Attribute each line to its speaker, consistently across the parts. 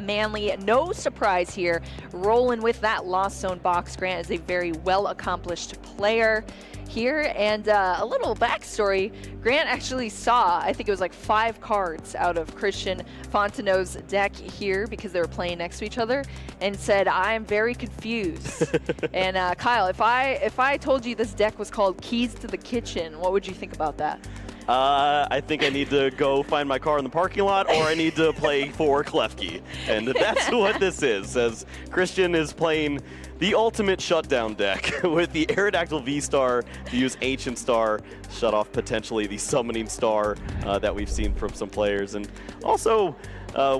Speaker 1: Manley. No surprise here, rolling with that Lost Zone box. Grant is a very well-accomplished player here, and a little backstory. Grant actually saw, I think it was like 5 cards out of Christian Fontenot's deck here because they were playing next to each other, and said, I'm very confused. And Kyle, if I told you this deck was called Keys to the Kitchen, what would you think about that?
Speaker 2: I think I need to go find my car in the parking lot, or I need to play for Klefki. And that's what this is, as Christian is playing the ultimate shutdown deck with the Aerodactyl V-Star to use Ancient Star, shut off potentially the Summoning Star that we've seen from some players. And also,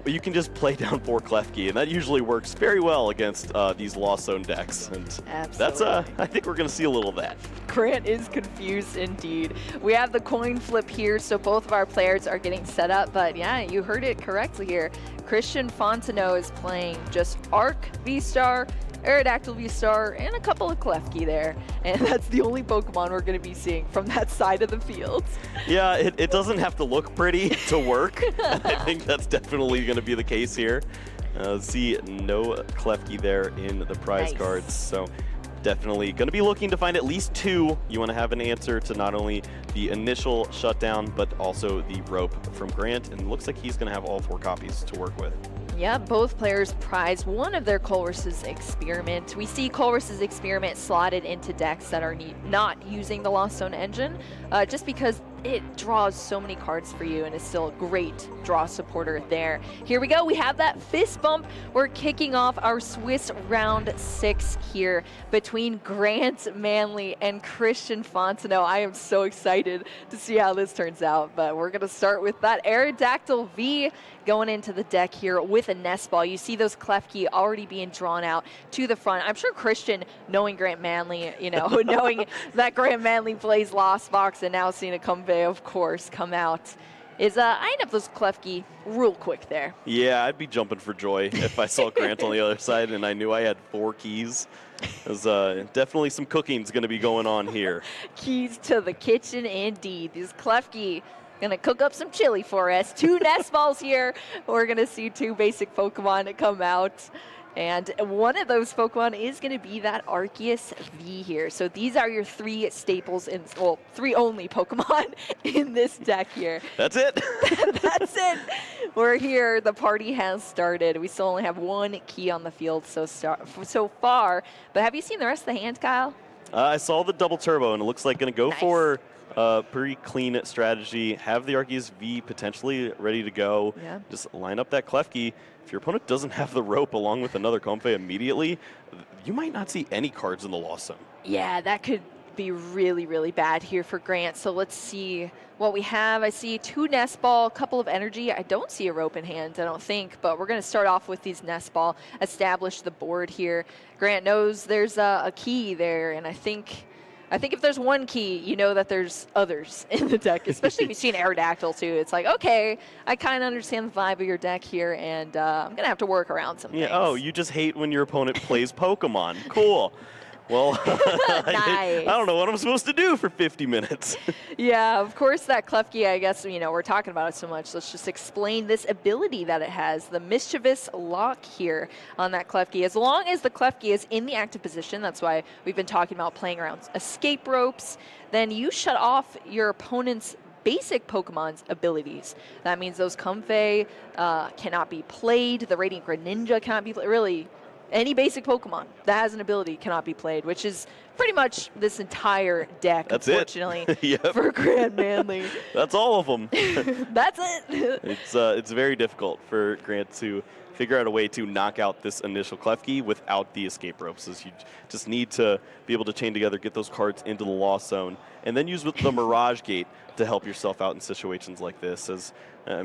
Speaker 2: you can just play down for Klefki, and that usually works very well against these Lost Zone decks. And that's, I think we're going to see a little of that.
Speaker 1: Grant is confused indeed. We have the coin flip here, so both of our players are getting set up, but yeah, you heard it correctly here. Christian Fontenot is playing just Arc V-Star, Aerodactyl V-Star, and a couple of Klefki there. And that's the only Pokemon we're going to be seeing from that side of the field.
Speaker 2: Yeah, it doesn't have to look pretty to work. I think that's definitely going to be the case here. See, no Klefki there in the prize cards. So definitely going to be looking to find at least 2. You want to have an answer to not only the initial shutdown, but also the rope from Grant. And it looks like he's going to have all 4 copies to work with.
Speaker 1: Yeah, both players prize one of their Colress's Experiment. We see Colress's Experiment slotted into decks that are not using the Lost Zone engine, just because it draws so many cards for you and is still a great draw supporter there. Here we go, we have that fist bump. We're kicking off our Swiss round 6 here between Grant Manley and Christian Fontenot. I am so excited to see how this turns out, but we're gonna start with that Aerodactyl V going into the deck here with a nest ball. You see those Klefki already being drawn out to the front. I'm sure Christian, knowing Grant Manley, you know, knowing that Grant Manley plays Lost Box and now seeing a Comvey, of course, come out, is eyeing up those Klefki real quick there.
Speaker 2: Yeah, I'd be jumping for joy if I saw Grant on the other side and I knew I had 4 keys. There's definitely some cooking's going to be going on here.
Speaker 1: Keys to the kitchen indeed. These Klefki gonna cook up some chili for us. 2 nest balls here. We're gonna see 2 basic Pokemon come out. And one of those Pokemon is going to be that Arceus V here. So these are your 3 staples, well, 3 only Pokemon in this deck here.
Speaker 2: That's it.
Speaker 1: That's it. We're here. The party has started. We still only have 1 key on the field so far. But have you seen the rest of the hand, Kyle?
Speaker 2: I saw the double turbo, and it looks like going to go for pretty clean strategy. Have the Arceus V potentially ready to go. Yeah. Just line up that Klefki. If your opponent doesn't have the rope along with another Comfey immediately, you might not see any cards in the Lost Zone.
Speaker 1: Yeah, that could be really, really bad here for Grant. So let's see what we have. I see 2 nest ball, a couple of energy. I don't see a rope in hand, I don't think, but we're going to start off with these nest ball, establish the board here. Grant knows there's a key there, and I think if there's 1 key, you know that there's others in the deck, especially if you've seen Aerodactyl too. It's like, okay, I kind of understand the vibe of your deck here, and I'm going to have to work around some things.
Speaker 2: Oh, you just hate when your opponent plays Pokemon. Cool. Well, I don't know what I'm supposed to do for 50 minutes.
Speaker 1: Yeah, of course, that Klefki, I guess, you know, we're talking about it so much. Let's just explain this ability that it has, the Mischievous Lock here on that Klefki. As long as the Klefki is in the active position, that's why we've been talking about playing around escape ropes, then you shut off your opponent's basic Pokemon's abilities. That means those Comfey cannot be played, the Radiant Greninja cannot be played, really. Any basic Pokemon that has an ability cannot be played, which is pretty much this entire deck,
Speaker 2: That's
Speaker 1: unfortunately,
Speaker 2: yep.
Speaker 1: for Grant Manley.
Speaker 2: That's all of them.
Speaker 1: That's it.
Speaker 2: It's very difficult for Grant to figure out a way to knock out this initial Klefki without the escape ropes. As you just need to be able to chain together, get those cards into the Lost Zone, and then use the Mirage Gate to help yourself out in situations like this, as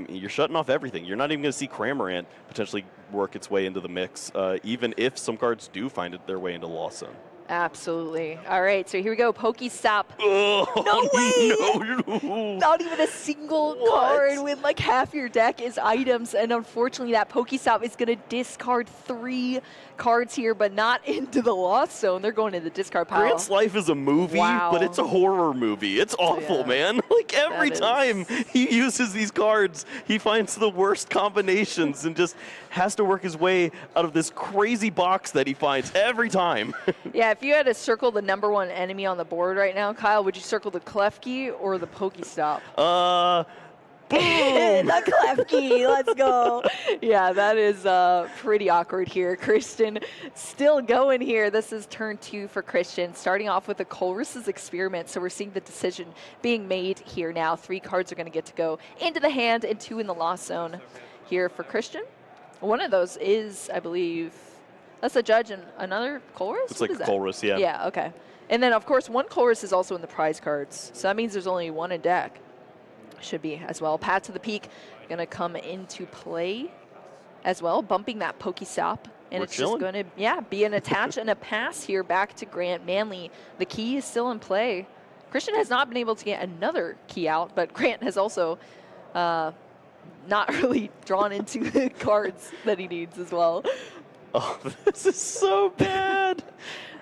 Speaker 2: you're shutting off everything. You're not even going to see Cramorant potentially work its way into the mix, even if some cards do find their way into the Lost Zone.
Speaker 1: Absolutely. All right, so here we go. Pokestop.
Speaker 2: Oh,
Speaker 1: No way!
Speaker 2: no.
Speaker 1: Not even a single
Speaker 2: What?
Speaker 1: card with like half your deck is items, and unfortunately that Pokestop is going to discard 3 cards here, but not into the Lost Zone. They're going to the discard pile.
Speaker 2: Grant's life is a movie,
Speaker 1: Wow.
Speaker 2: but it's a horror movie. It's awful,
Speaker 1: Yeah.
Speaker 2: man. Like every
Speaker 1: That
Speaker 2: time
Speaker 1: is-
Speaker 2: he uses these cards, he finds the worst combinations and just has to work his way out of this crazy box that he finds every time.
Speaker 1: Yeah, if you had to circle the #1 enemy on the board right now, Kyle, would you circle the Klefki or the Pokestop?
Speaker 2: Boom!
Speaker 1: The Klefki, let's go. Yeah, that is pretty awkward here. Christian still going here. This is turn 2 for Christian, starting off with the Colress's Experiment. So we're seeing the decision being made here now. 3 cards are going to get to go into the hand and 2 in the Lost Zone here for Christian. One of those is, I believe, that's a Judge and another Colress?
Speaker 2: It's
Speaker 1: What
Speaker 2: like
Speaker 1: is that?
Speaker 2: Colress, yeah.
Speaker 1: Yeah, okay. And then, of course, one Colress is also in the prize cards. So that means there's only 1 in deck. Should be as well. Pat to the Peak going to come into play as well, bumping that Pokestop. And
Speaker 2: We're
Speaker 1: it's
Speaker 2: chilling.
Speaker 1: just going to, be an attach and a pass here back to Grant Manley. The key is still in play. Christian has not been able to get another key out, but Grant has also not really drawn into the cards that he needs as well.
Speaker 2: Oh, this is so bad.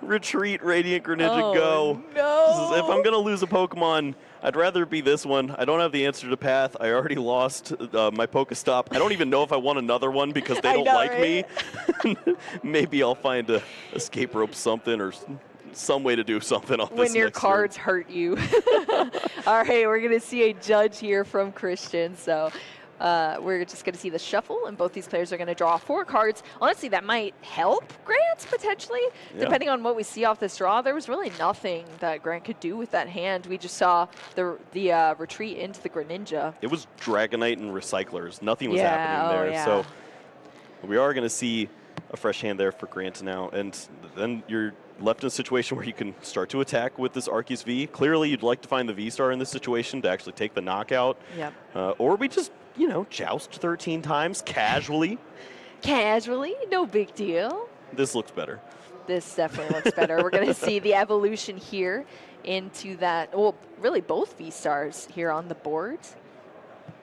Speaker 2: Retreat, Radiant Greninja, go.
Speaker 1: No.
Speaker 2: If I'm going to lose a Pokemon, I'd rather be this one. I don't have the answer to Path. I already lost my Pokestop. I don't even know if I want another one because they
Speaker 1: I
Speaker 2: don't
Speaker 1: know,
Speaker 2: like
Speaker 1: right?
Speaker 2: me. Maybe I'll find a escape rope something or some way to do something on this
Speaker 1: When your
Speaker 2: next
Speaker 1: cards
Speaker 2: turn.
Speaker 1: hurt you. All right, we're going to see a Judge here from Christian. So we're just going to see the shuffle, and both these players are going to draw 4 cards. Honestly, that might help Grant, potentially,
Speaker 2: Yeah.
Speaker 1: depending on what we see off this draw. There was really nothing that Grant could do with that hand. We just saw the retreat into the Greninja.
Speaker 2: It was Dragonite and Recyclers. Nothing was
Speaker 1: Yeah,
Speaker 2: happening there.
Speaker 1: yeah.
Speaker 2: So we are going to see a fresh hand there for Grant now. And then you're left in a situation where you can start to attack with this Arceus V. Clearly, you'd like to find the V-Star in this situation to actually take the knockout.
Speaker 1: Yep.
Speaker 2: Or we just, joust 13 times casually.
Speaker 1: Casually, no big deal.
Speaker 2: This looks better.
Speaker 1: This definitely looks better. We're going to see the evolution here into that, well, really both V-Stars here on the board.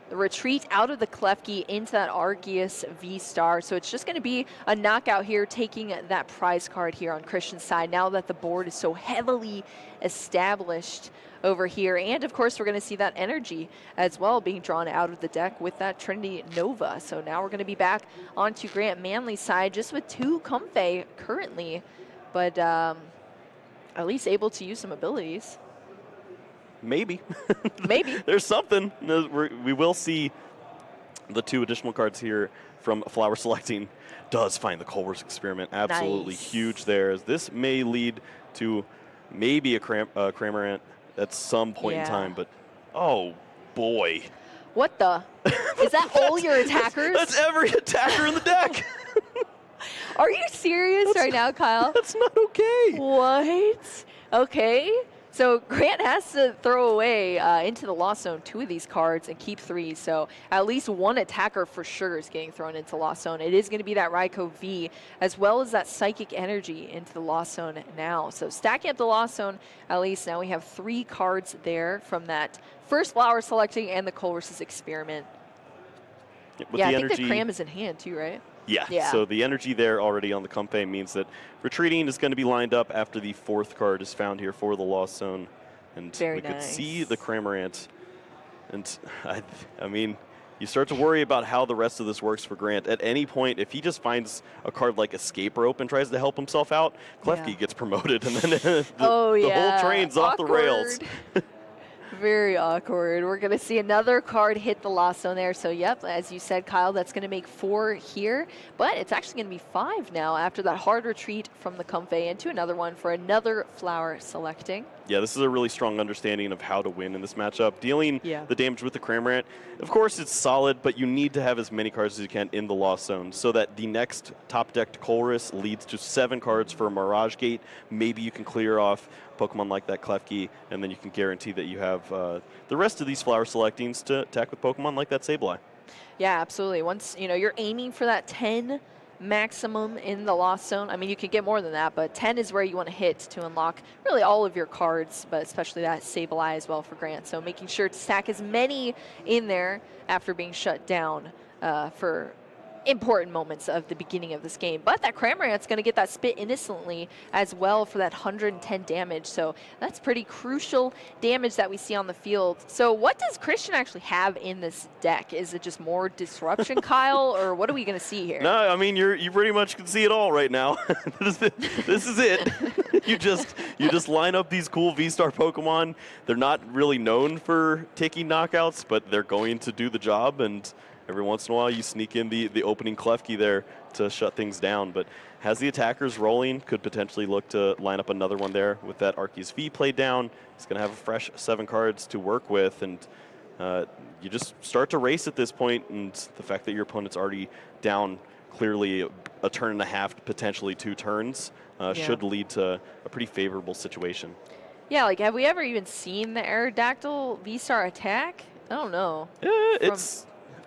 Speaker 1: The retreat out of the Klefki into that Arceus V-Star. So it's just going to be a knockout here, taking that prize card here on Christian's side now that the board is so heavily established over here. And of course, we're going to see that energy as well being drawn out of the deck with that Trinity Nova. So now we're going to be back onto Grant Manley's side just with 2 Comfey currently, but at least able to use some abilities.
Speaker 2: Maybe.
Speaker 1: Maybe.
Speaker 2: There's something. We will see the 2 additional cards here from Flower Selecting. Does find the Colress Experiment. Absolutely
Speaker 1: Nice.
Speaker 2: huge there. As this may lead to maybe a Cramorant at some point in
Speaker 1: Yeah.
Speaker 2: time, but oh boy.
Speaker 1: What the? Is that all your attackers?
Speaker 2: That's every attacker in the deck.
Speaker 1: Are you serious right now, Kyle?
Speaker 2: That's not okay.
Speaker 1: What? Okay. So Grant has to throw away into the Lost Zone 2 of these cards and keep 3. So at least 1 attacker for sure is getting thrown into Lost Zone. It is going to be that Raikou V as well as that Psychic Energy into the Lost Zone now. So stacking up the Lost Zone, at least now we have 3 cards there from that first Flower Selecting and the Colress's Experiment.
Speaker 2: With
Speaker 1: Yeah,
Speaker 2: the
Speaker 1: I
Speaker 2: energy,
Speaker 1: think the Cram is in hand too, right?
Speaker 2: Yeah.
Speaker 1: Yeah.
Speaker 2: So the energy there already on the Comfey means that retreating is going to be lined up after the 4th card is found here for the Lost Zone. And
Speaker 1: Very
Speaker 2: we could
Speaker 1: nice.
Speaker 2: see the Cramorant. And I mean, you start to worry about how the rest of this works for Grant. At any point, if he just finds a card like Escape Rope and tries to help himself out, Klefki
Speaker 1: Yeah.
Speaker 2: gets promoted, and then the
Speaker 1: yeah.
Speaker 2: whole train's off the rails.
Speaker 1: Awkward. Very awkward. We're going to see another card hit the Lost Zone there. So, yep, as you said, Kyle, that's going to make 4 here. But it's actually going to be 5 now after that hard retreat from the Comfey into another one for another Flower Selecting.
Speaker 2: Yeah, this is a really strong understanding of how to win in this matchup. Dealing the damage with the Cramorant, of course, it's solid, but you need to have as many cards as you can in the Lost Zone so that the next top-decked Colress leads to 7 cards for a Mirage Gate. Maybe you can clear off Pokemon like that Klefki, and then you can guarantee that you have the rest of these Flower Selectings to attack with Pokemon like that Sableye.
Speaker 1: Yeah, absolutely. Once, you're aiming for that 10 maximum in the Lost Zone. I mean, you can get more than that, but 10 is where you want to hit to unlock really all of your cards, but especially that Sableye as well for Grant. So making sure to stack as many in there after being shut down for important moments of the beginning of this game. But that Cramorant's going to get that spit innocently as well for that 110 damage. So that's pretty crucial damage that we see on the field. So what does Christian actually have in this deck? Is it just more disruption, Kyle, or what are we going to see here?
Speaker 2: No, I mean you pretty much can see it all right now. This is it. you just line up these cool V-Star Pokemon. They're not really known for taking knockouts, but they're going to do the job, and every once in a while, you sneak in the opening Klefki there to shut things down. But has the attackers rolling, could potentially look to line up another one there with that Arceus V played down. He's going to have a fresh 7 cards to work with, and you just start to race at this point, and the fact that your opponent's already down clearly a turn and a half, potentially 2 turns, should lead to a pretty favorable situation.
Speaker 1: Yeah, like have we ever even seen the Aerodactyl V-Star attack? I don't know.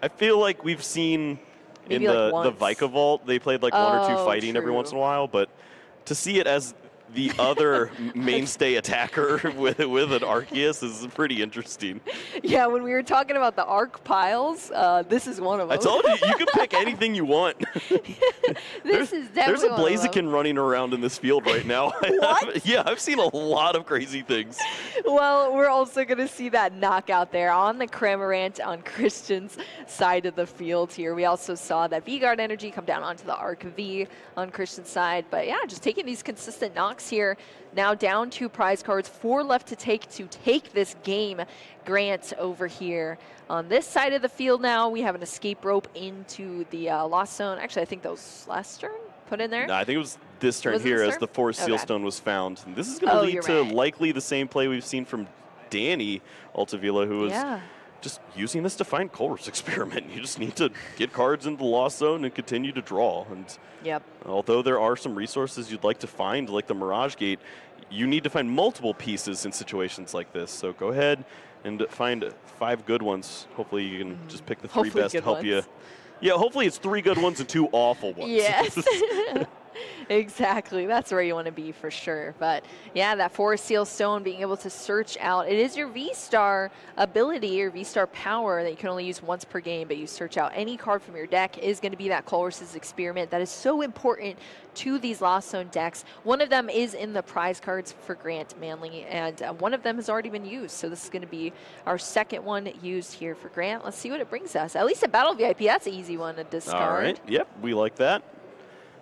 Speaker 2: I feel like we've seen
Speaker 1: maybe
Speaker 2: in
Speaker 1: like
Speaker 2: the Vika Vault, they played like 1 or 2 fighting every
Speaker 1: true.
Speaker 2: once in a while, but to see it as the other mainstay attacker with an Arceus is pretty interesting.
Speaker 1: Yeah, when we were talking about the arc piles, this is one of them.
Speaker 2: I told you, you can pick anything you want.
Speaker 1: This is definitely
Speaker 2: There's a
Speaker 1: one of them.
Speaker 2: Blaziken running around in this field right now.
Speaker 1: What?
Speaker 2: Yeah, I've seen a lot of crazy things.
Speaker 1: Well, we're also going to see that knockout there on the Cramorant on Christian's side of the field here. We also saw that V-Guard energy come down onto the Arc V on Christian's side. But yeah, just taking these consistent knocks here. Now down 2 prize cards, 4 left to take this game. Grant over here on this side of the field now. We have an escape rope into the Lost Zone. Actually, I think that was last turn put in there.
Speaker 2: No, I think it was this turn
Speaker 1: Was it
Speaker 2: here
Speaker 1: this
Speaker 2: as
Speaker 1: turn?
Speaker 2: the Forest
Speaker 1: Okay.
Speaker 2: Sealstone was found. And this is going to lead
Speaker 1: you're
Speaker 2: to
Speaker 1: right.
Speaker 2: likely the same play we've seen from Danny Altavilla, who was
Speaker 1: Yeah.
Speaker 2: just using this to find Colress Experiment. You just need to get cards into the Lost Zone and continue to draw. And
Speaker 1: Yep.
Speaker 2: although there are some resources you'd like to find, like the Mirage Gate, you need to find multiple pieces in situations like this. So go ahead and find 5 good ones. Hopefully you can just pick the 3
Speaker 1: Hopefully
Speaker 2: best to
Speaker 1: good
Speaker 2: help
Speaker 1: ones.
Speaker 2: you. Yeah, hopefully it's 3 good ones and 2 awful ones.
Speaker 1: Yes. Exactly. That's where you want to be for sure. But yeah, that Forest Seal Stone, being able to search out. It is your V-Star ability or V-Star power that you can only use once per game, but you search out any card from your deck is going to be that Colress's Experiment. That is so important to these Lost Zone decks. One of them is in the prize cards for Grant Manley, and one of them has already been used. So this is going to be our second one used here for Grant. Let's see what it brings us. At least a Battle VIP, that's an easy one to discard.
Speaker 2: All right. Yep, we like that.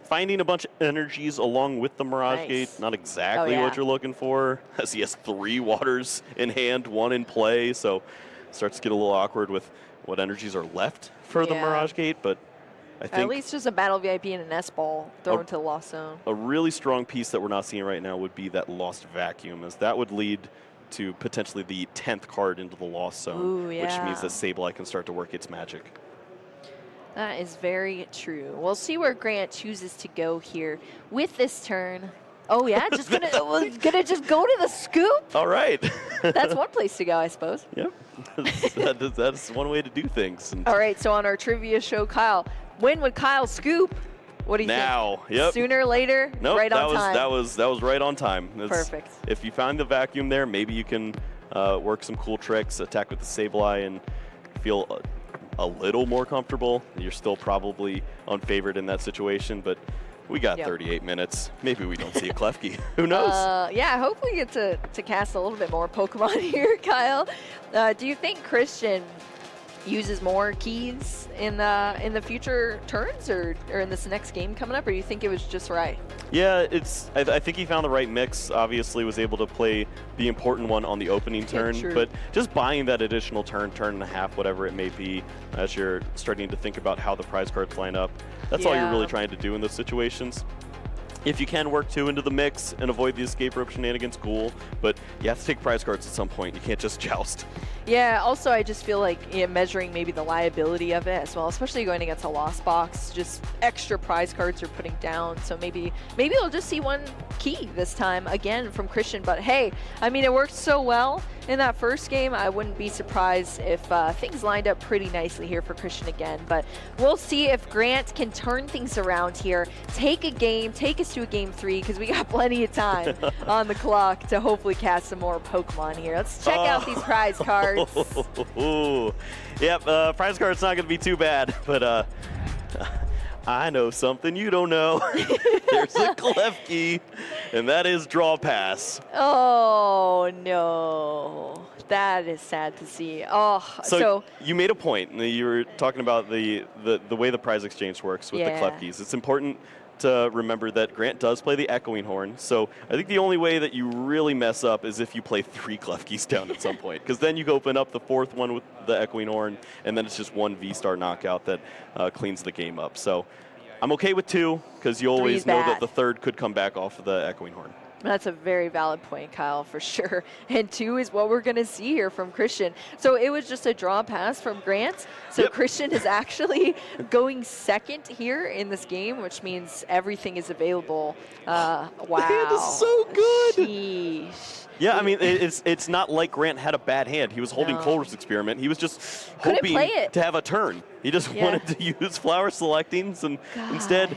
Speaker 2: Finding a bunch of energies along with the Mirage
Speaker 1: Nice.
Speaker 2: Gate, not exactly
Speaker 1: Oh, yeah.
Speaker 2: what you're looking for, as he has 3 waters in hand, 1 in play, so starts to get a little awkward with what energies are left for the
Speaker 1: Yeah.
Speaker 2: Mirage Gate, but I
Speaker 1: At
Speaker 2: think
Speaker 1: least just a Battle VIP and an S-Ball thrown to the Lost Zone.
Speaker 2: a really strong piece that we're not seeing right now would be that Lost Vacuum, as that would lead to potentially the 10th card into the Lost Zone,
Speaker 1: Ooh,
Speaker 2: which
Speaker 1: yeah.
Speaker 2: means that Sableye can start to work its magic.
Speaker 1: That is very true. We'll see where Grant chooses to go here with this turn. Oh yeah, just gonna just go to the scoop.
Speaker 2: All right.
Speaker 1: That's one place to go, I suppose.
Speaker 2: Yep. That's one way to do things. And
Speaker 1: All right, so on our trivia show, Kyle, when would Kyle scoop? What do you
Speaker 2: now,
Speaker 1: think?
Speaker 2: yep.
Speaker 1: Sooner, later,
Speaker 2: Nope,
Speaker 1: right on time.
Speaker 2: that was right on time.
Speaker 1: Perfect.
Speaker 2: If you find the vacuum there, maybe you can work some cool tricks, attack with the Sableye, and feel a little more comfortable. You're still probably unfavored in that situation, but we got
Speaker 1: Yep.
Speaker 2: 38 minutes. Maybe we don't see a Klefki. Who knows?
Speaker 1: Yeah, hopefully get to cast a little bit more Pokemon here, Kyle. Do you think Christian uses more keys in the future turns or in this next game coming up, or do you think it was just right?
Speaker 2: Yeah, I think he found the right mix. Obviously, was able to play the important one on the opening turn,
Speaker 1: true.
Speaker 2: but just buying that additional turn and a half, whatever it may be, as you're starting to think about how the prize cards line up. That's all you're
Speaker 1: Yeah.
Speaker 2: really trying to do in those situations. If you can work 2 into the mix and avoid the escape rope shenanigans, cool. But you have to take prize cards at some point. You can't just joust.
Speaker 1: Yeah, also I just feel like measuring maybe the liability of it as well, especially going against a lost box, just extra prize cards you're putting down. So maybe you'll just see one key this time again from Christian. But hey, I mean, it worked so well in that first game. I wouldn't be surprised if things lined up pretty nicely here for Christian again. But we'll see if Grant can turn things around here, take us to a game 3, because we got plenty of time on the clock to hopefully cast some more Pokemon here. Let's check out these prize cards.
Speaker 2: Yep, prize card's not going to be too bad, but I know something you don't know. There's a Klefki, and that is Draw Pass.
Speaker 1: Oh, no. That is sad to see. Oh,
Speaker 2: so you made a point. You were talking about the way the prize exchange works with the Klefkis. It's important to remember that Grant does play the Echoing Horn. So I think the only way that you really mess up is if you play 3 Klefkis down at some point, because then you open up the 4th one with the Echoing Horn, and then it's just 1 V-Star knockout that cleans the game up. So I'm okay with 2, because you always know that the 3rd could come back off of the Echoing Horn.
Speaker 1: That's a very valid point, Kyle, for sure. And 2 is what we're going to see here from Christian. So it was just a draw pass from Grant. So Christian is actually going 2nd here in this game, which means everything is available. Wow.
Speaker 2: The hand is so good.
Speaker 1: Sheesh.
Speaker 2: Yeah, I mean, it's not like Grant had a bad hand. He was holding Colress's Experiment. He was just hoping to have a turn. He just wanted to use Flower Selectings, and instead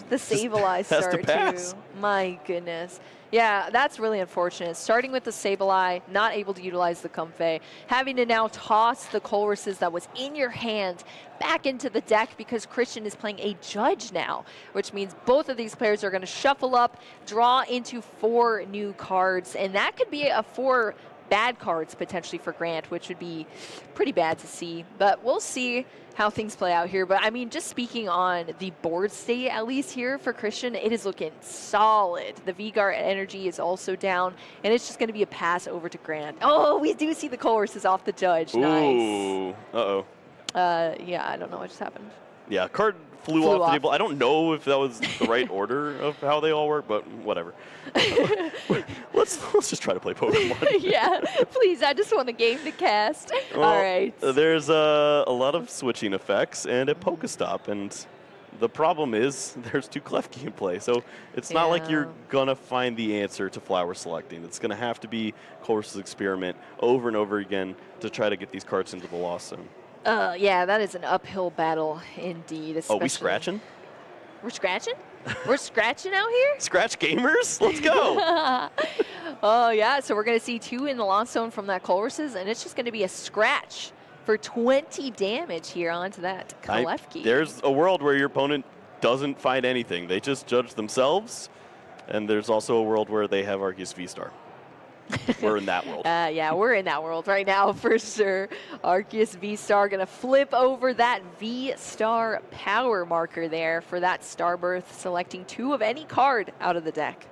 Speaker 1: the Sableye start too. My goodness. Yeah, that's really unfortunate. Starting with the Sableye, not able to utilize the Comfey, having to now toss the Colress's that was in your hand back into the deck because Christian is playing a Judge now, which means both of these players are going to shuffle up, draw into 4 new cards, and that could be a 4 bad cards potentially for Grant, which would be pretty bad to see. But we'll see how things play out here. But I mean, just speaking on the board state, at least here for Christian, it is looking solid. The V-Guard energy is also down, and it's just going to be a pass over to Grant. Oh, we do see the Colress's off the Judge.
Speaker 2: Ooh.
Speaker 1: Nice.
Speaker 2: Uh-oh.
Speaker 1: Yeah, I don't know what just happened.
Speaker 2: Yeah, card flew off the table. I don't know if that was the right order of how they all work, but whatever. Let's just try to play Pokemon.
Speaker 1: Yeah, please. I just want a game to cast.
Speaker 2: Well,
Speaker 1: all right.
Speaker 2: There's a lot of switching effects and a Pokestop, and the problem is there's 2 Klefki in play, so it's not like you're gonna find the answer to Flower Selecting. It's gonna have to be Colress's Experiment over and over again to try to get these cards into the Lost Zone.
Speaker 1: Yeah, that is an uphill battle indeed.
Speaker 2: Oh, we scratching?
Speaker 1: We're scratching? We're scratching out here?
Speaker 2: Scratch gamers? Let's go.
Speaker 1: Oh, yeah. So we're going to see 2 in the Lost Zone from that Colress's, and it's just going to be a scratch for 20 damage here onto that Klefki.
Speaker 2: There's a world where your opponent doesn't find anything. They just judge themselves, and there's also a world where they have Arceus V-Star. We're in that world.
Speaker 1: Yeah, we're in that world right now for sure. Arceus V-Star going to flip over that V-Star power marker there for that Starbirth, selecting 2 of any card out of the deck.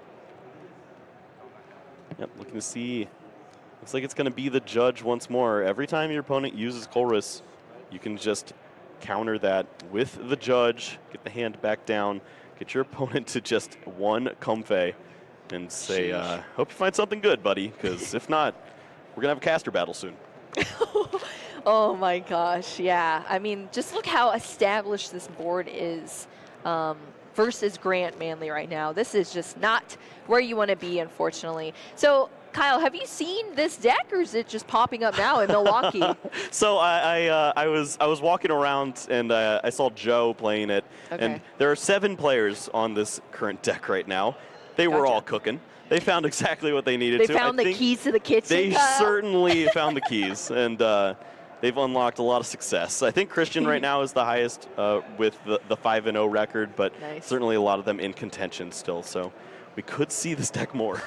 Speaker 2: Yep, looking to see. Looks like it's going to be the Judge once more. Every time your opponent uses Colress, you can just counter that with the Judge, get the hand back down, get your opponent to just 1 Comfey. And say, hope you find something good, buddy, because if not, we're going to have a caster battle soon.
Speaker 1: Oh, my gosh, yeah. I mean, just look how established this board is versus Grant Manley right now. This is just not where you want to be, unfortunately. So, Kyle, have you seen this deck, or is it just popping up now in Milwaukee?
Speaker 2: So I was walking around, and I saw Joe playing it, and there are 7 players on this current deck right now. They were all cooking. They found exactly what they needed to.
Speaker 1: They found the keys to the kitchen.
Speaker 2: They certainly found the keys, and they've unlocked a lot of success. I think Christian right now is the highest with the 5-0 record, but certainly a lot of them in contention still. So we could see this deck more.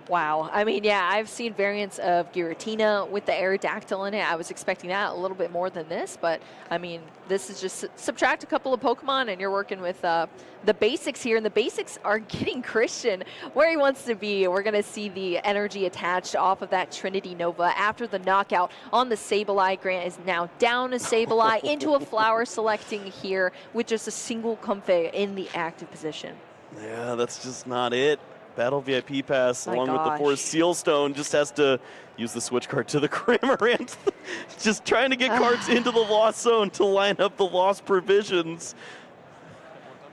Speaker 1: Wow. I mean, yeah, I've seen variants of Giratina with the Aerodactyl in it. I was expecting that a little bit more than this, but I mean, this is just subtract a couple of Pokemon and you're working with the basics here, and the basics are getting Christian where he wants to be. We're going to see the energy attached off of that Trinity Nova after the knockout on the Sableye. Grant is now down a Sableye into a Flower Selecting here with just a single Comfey in the active position.
Speaker 2: Yeah, that's just not it. Battle VIP Pass, along with the Forest Seal Stone, just has to use the switch card to the Cramorant. Just trying to get cards into the Lost Zone to line up the Lost Provisions.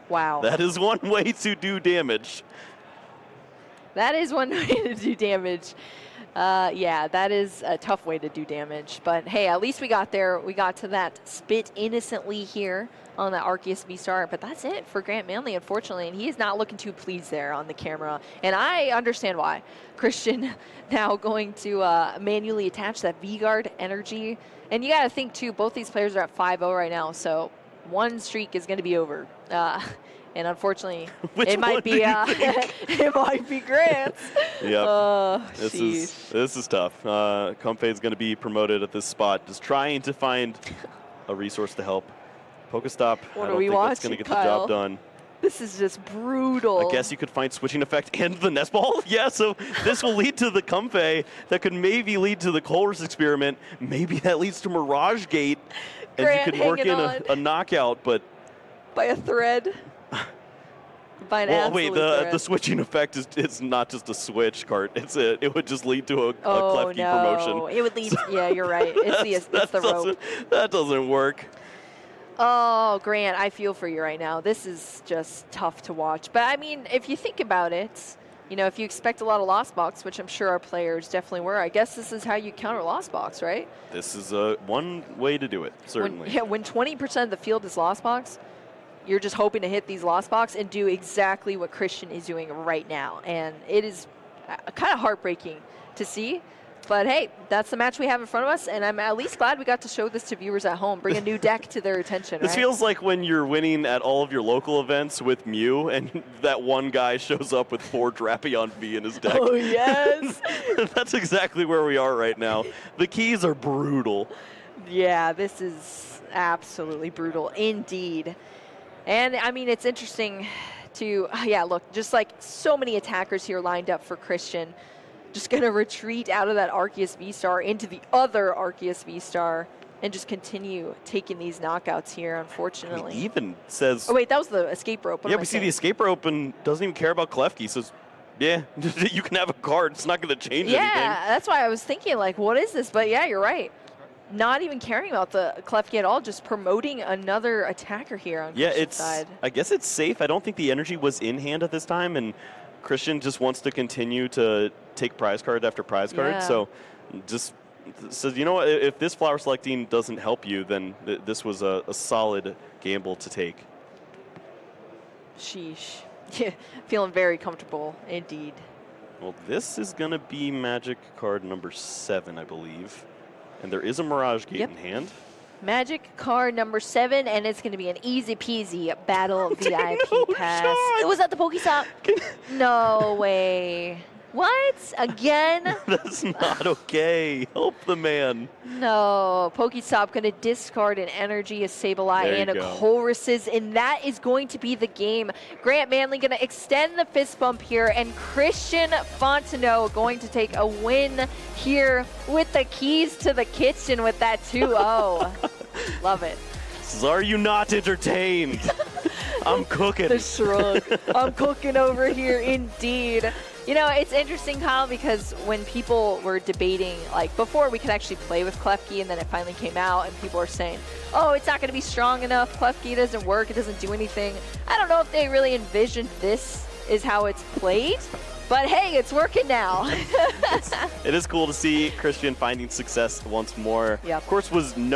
Speaker 1: Wow.
Speaker 2: That is one way to do damage.
Speaker 1: That is one way to do damage. Yeah, that is a tough way to do damage. But hey, at least we got there. We got to that spit innocently here on the Arceus V-Star. But that's it for Grant Manley, unfortunately. And he is not looking too pleased there on the camera. And I understand why. Christian now going to manually attach that V-Guard energy. And you got to think, too, both these players are at 5-0 right now. So one streak is going to be over. And unfortunately, it might be it might be Grant's.
Speaker 2: Yep. This is tough. Comfey is going to be promoted at this spot, just trying to find a resource to help. Pokestop, I don't think that's going to get the job done.
Speaker 1: This is just brutal.
Speaker 2: I guess you could find switching effect and the nest ball. Yeah, so this will lead to the Comfey. That could maybe lead to the Colress experiment. Maybe that leads to Mirage Gate, and you could work in a knockout, but
Speaker 1: by a thread. By an
Speaker 2: well, wait, the switching effect is not just a switch cart. It would just lead to a Klefki promotion.
Speaker 1: It would lead. Yeah, you're right. It's the rope.
Speaker 2: That doesn't work.
Speaker 1: Oh, Grant, I feel for you right now. This is just tough to watch. But I mean, if you think about it, you know, if you expect a lot of Lost Box, which I'm sure our players definitely were, I guess this is how you counter Lost Box, right?
Speaker 2: This is one way to do it, certainly.
Speaker 1: When 20% of the field is Lost Box, you're just hoping to hit these Lost Box and do exactly what Christian is doing right now. And it is kind of heartbreaking to see. But hey, that's the match we have in front of us, and I'm at least glad we got to show this to viewers at home, bring a new deck to their attention.
Speaker 2: This feels like when you're winning at all of your local events with Mew, and that one guy shows up with 4 Drapion V in his deck.
Speaker 1: Oh, yes.
Speaker 2: That's exactly where we are right now. The keys are brutal.
Speaker 1: Yeah, this is absolutely brutal indeed. And, I mean, it's interesting to, yeah, look, just like so many attackers here lined up for Christian, just going to retreat out of that Arceus V-Star into the other Arceus V-Star and just continue taking these knockouts here, unfortunately.
Speaker 2: He even says...
Speaker 1: Oh, wait, that was the escape rope.
Speaker 2: Yeah, we see the escape rope and doesn't even care about Klefki. He says, yeah, you can have a card. It's not going to change anything.
Speaker 1: Yeah, that's why I was thinking, like, what is this? But, yeah, you're right. Not even caring about the Klefki at all, just promoting another attacker here on Christian's side.
Speaker 2: I guess it's safe. I don't think the energy was in hand at this time, and Christian just wants to continue to take prize card after prize card. So just says, you know what, if this flower selecting doesn't help you, then this was a solid gamble to take.
Speaker 1: Sheesh. Yeah, feeling very comfortable indeed.
Speaker 2: Well, this is going to be Magic card number 7, I believe. And there is a Mirage Gate in hand.
Speaker 1: Magic card number 7, and it's going to be an easy peasy battle VIP pass.
Speaker 2: Shot.
Speaker 1: Was that the Pokestop? No way. What? Again?
Speaker 2: That's not okay. Help the man.
Speaker 1: No. Pokestop going to discard an energy, a Sableye, and a Colress's, and that is going to be the game. Grant Manley going to extend the fist bump here, and Christian Fontenot going to take a win here with the keys to the kitchen with that 2-0. Love it.
Speaker 2: Are you not entertained? I'm cooking.
Speaker 1: The shrug. I'm cooking over here indeed. You know, it's interesting, Kyle, because when people were debating, like before we could actually play with Klefki, and then it finally came out and people were saying, oh, it's not going to be strong enough, Klefki doesn't work, it doesn't do anything. I don't know if they really envisioned this is how it's played, but hey, it's working now.
Speaker 2: It is cool to see Christian finding success once more.
Speaker 1: Yep.
Speaker 2: Of course, was known